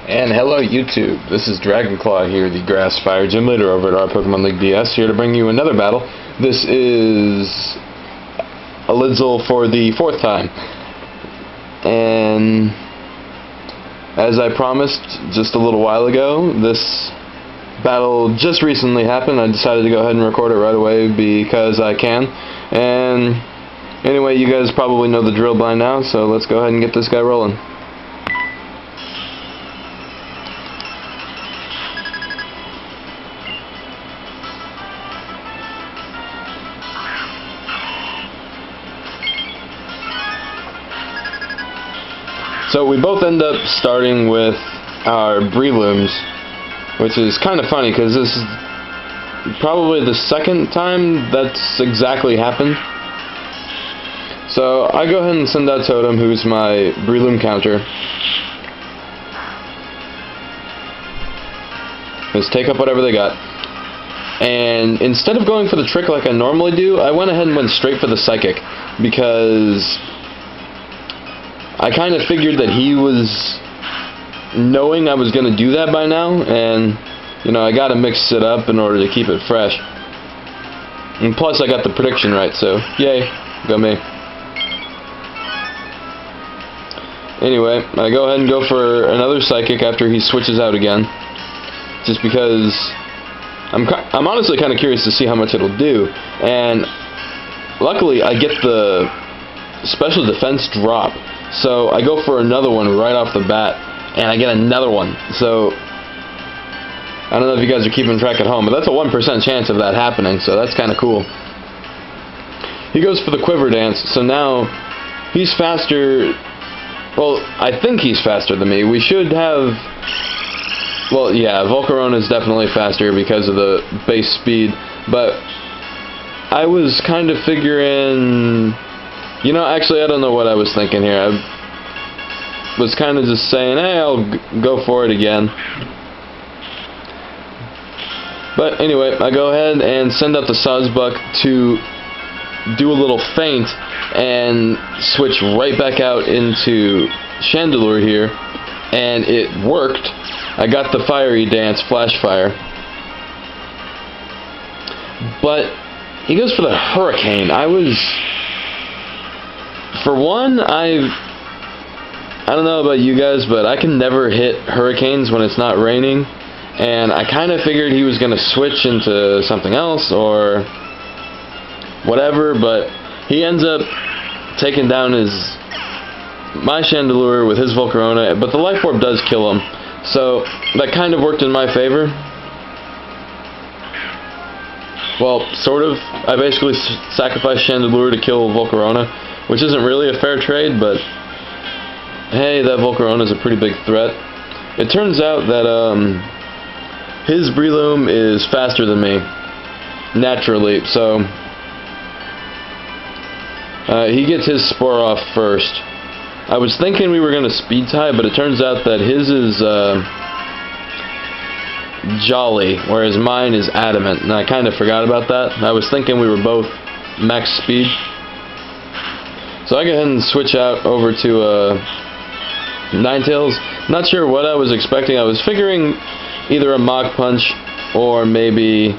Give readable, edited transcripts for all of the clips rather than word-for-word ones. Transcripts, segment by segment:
And hello YouTube, this is Dragonclaw here, the Grass Fire Gym Leader over at rPokemonLeagueDS, here to bring you another battle. This is Alidsl for the 4th time. And as I promised just a little while ago, this battle just recently happened. I decided to go ahead and record it right away because I can. And anyway, you guys probably know the drill by now, so let's go ahead and get this guy rolling. So we both end up starting with our Breelooms, which is kind of funny because this is probably the second time that's exactly happened. So I go ahead and send out Totem, who's my Breeloom counter. Just take up whatever they got. And instead of going for the trick like I normally do, I went ahead and went straight for the Psychic because I kind of figured that he was knowing I was going to do that by now, and you know, I got to mix it up in order to keep it fresh. And plus I got the prediction right, so yay, go me. Anyway, I go ahead and go for another Psychic after he switches out again, just because I'm honestly kind of curious to see how much it'll do. And luckily I get the special defense drop, so I go for another one right off the bat, and I get another one. So I don't know if you guys are keeping track at home, but that's a 1% chance of that happening, so that's kind of cool. He goes for the Quiver Dance, so now he's faster. Well, I think he's faster than me. We should have... Well, yeah, Volcarona is definitely faster because of the base speed, but I was kind of figuring... You know, actually, I don't know what I was thinking here. I was kind of just saying, hey, I'll go for it again. But anyway, I go ahead and send out the Sawsbuck to do a little feint and switch right back out into Chandelure here, and it worked. I got the Fiery Dance, Flash Fire. But he goes for the Hurricane. For one, I don't know about you guys, but I can never hit Hurricanes when it's not raining, and I kind of figured he was going to switch into something else or whatever, but he ends up taking down my Chandelure with his Volcarona, but the Life Orb does kill him, so that kind of worked in my favor. Well, sort of. I basically sacrificed Chandelure to kill Volcarona, which isn't really a fair trade, but hey, that Volcarona is a pretty big threat. It turns out that his Breeloom is faster than me, naturally, so he gets his Spore off first. I was thinking we were going to speed tie, but it turns out that his is Jolly, whereas mine is Adamant, and I kind of forgot about that. I was thinking we were both max speed. So I go ahead and switch out over to Ninetales. Not sure what I was expecting. I was figuring either a Mach Punch or maybe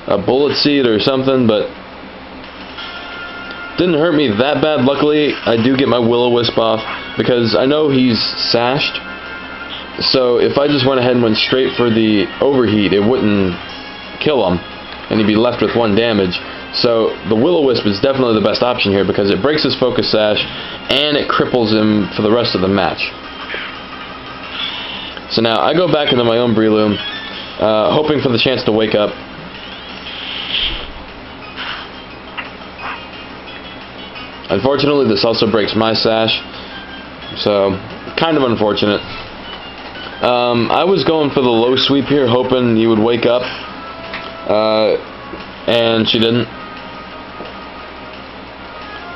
a Bullet Seed or something, but didn't hurt me that bad. Luckily, I do get my Will-O-Wisp off because I know he's sashed. So if I just went ahead and went straight for the Overheat, it wouldn't kill him, and he'd be left with 1 damage. So the Will-O-Wisp is definitely the best option here because it breaks his Focus Sash and it cripples him for the rest of the match. So now I go back into my own Breeloom, hoping for the chance to wake up. Unfortunately, this also breaks my Sash, so kind of unfortunate. I was going for the low sweep here, hoping he would wake up, and she didn't.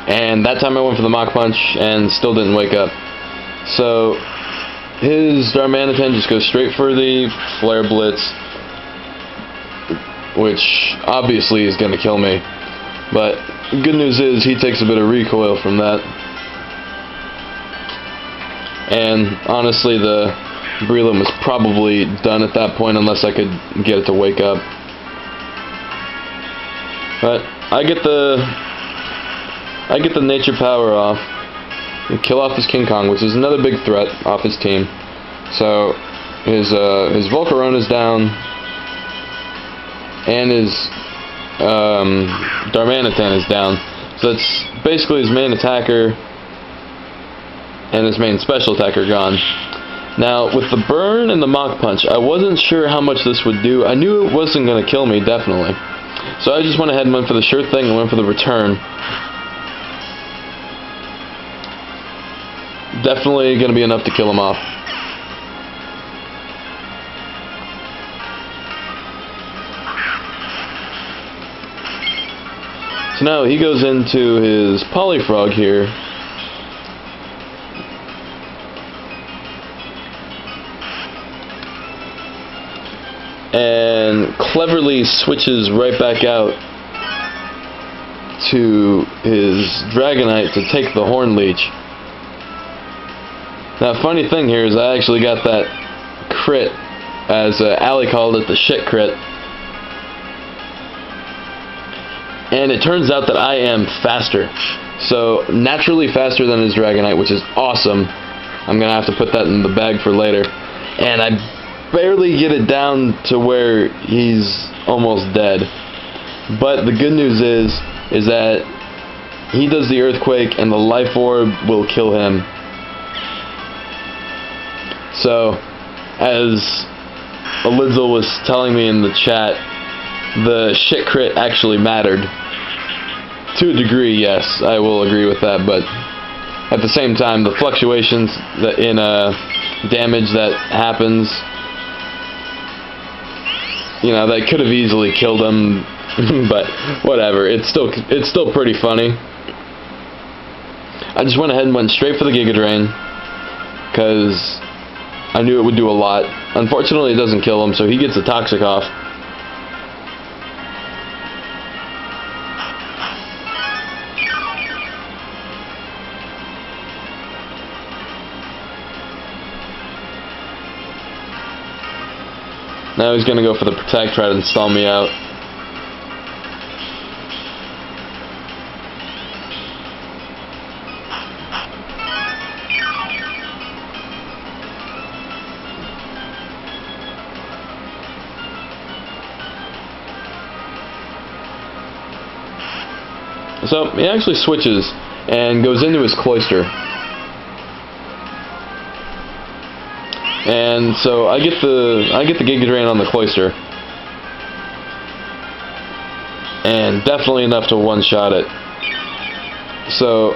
And that time I went for the Mach Punch and still didn't wake up. So his Darmanitan just goes straight for the Flare Blitz, which obviously is going to kill me. But good news is he takes a bit of recoil from that. And honestly, the Breloom was probably done at that point unless I could get it to wake up. But I get the nature power off and kill off his King Kong, which is another big threat off his team. So his Volcarona's down, and his Darmanitan is down. So it's basically his main attacker and his main special attacker gone. Now, with the burn and the Mach Punch, I wasn't sure how much this would do. I knew it wasn't going to kill me, definitely. So I just went ahead and went for the sure thing and went for the return. Definitely going to be enough to kill him off. So now he goes into his Polyfrog here. And cleverly switches right back out to his Dragonite to take the Horn Leech. Now, funny thing here is I actually got that crit, as Ali called it, the shit crit. And it turns out that I am faster. So, naturally faster than his Dragonite, which is awesome. I'm going to have to put that in the bag for later. And I barely get it down to where he's almost dead. But the good news is that he does the Earthquake and the Life Orb will kill him. So, as Alidsl was telling me in the chat, the shit crit actually mattered. To a degree, yes, I will agree with that, but at the same time, the fluctuations that in damage that happens, you know, that could have easily killed him, but whatever. It's still pretty funny. I just went ahead and went straight for the Giga Drain because I knew it would do a lot. Unfortunately, it doesn't kill him, so he gets a Toxic off. Now he's going to go for the Protect, try to stall me out. So he actually switches and goes into his Cloyster. And so I get the Giga Drain on the Cloyster. And definitely enough to one-shot it. So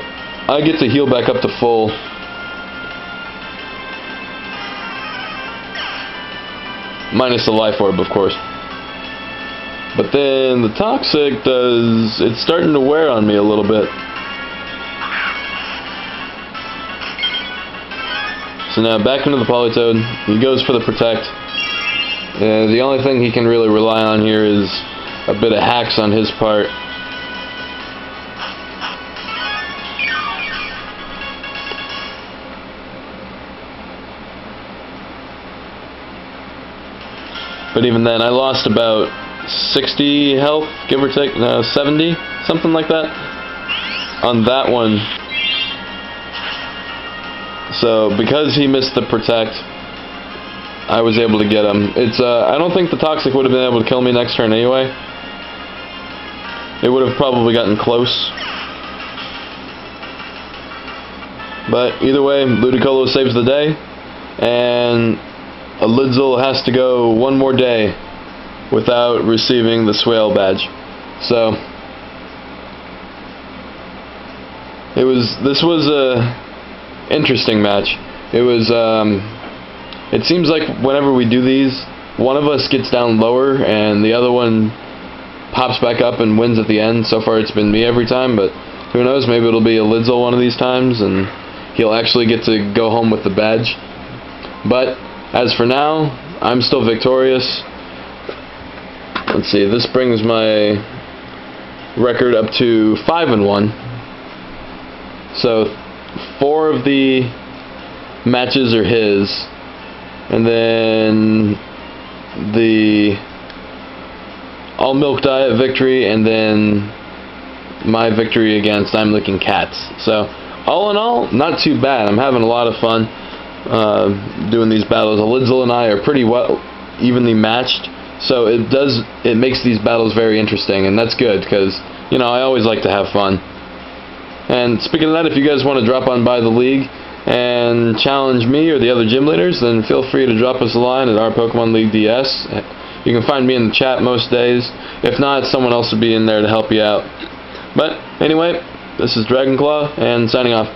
I get to heal back up to full. Minus the Life Orb, of course. But then the Toxic it's starting to wear on me a little bit. So now back into the Politoed, he goes for the Protect. The only thing he can really rely on here is a bit of hacks on his part. But even then, I lost about 60 health, give or take, no, 70, something like that, on that one. So, because he missed the Protect, I was able to get him. I don't think the Toxic would have been able to kill me next turn anyway. It would have probably gotten close. But either way, Ludicolo saves the day, and Alidsl has to go one more day without receiving the Swail Badge. So, this was a interesting match. It seems like whenever we do these, one of us gets down lower and the other one pops back up and wins at the end. So far it's been me every time, but who knows, maybe it'll be Alidsl one of these times and he'll actually get to go home with the badge. But as for now, I'm still victorious. Let's see, this brings my record up to 5-1. So 4 of the matches are his, and then the all milk diet victory, and then my victory against I'm Licking Cats. So all in all, not too bad. I'm having a lot of fun doing these battles. Alidsl and I are pretty well evenly matched, so it makes these battles very interesting, and that's good because, you know, I always like to have fun. And speaking of that, if you guys want to drop on by the league and challenge me or the other gym leaders, then feel free to drop us a line at rPokemonLeagueDS. You can find me in the chat most days. If not, someone else will be in there to help you out. But anyway, this is Dragonclaw, and signing off.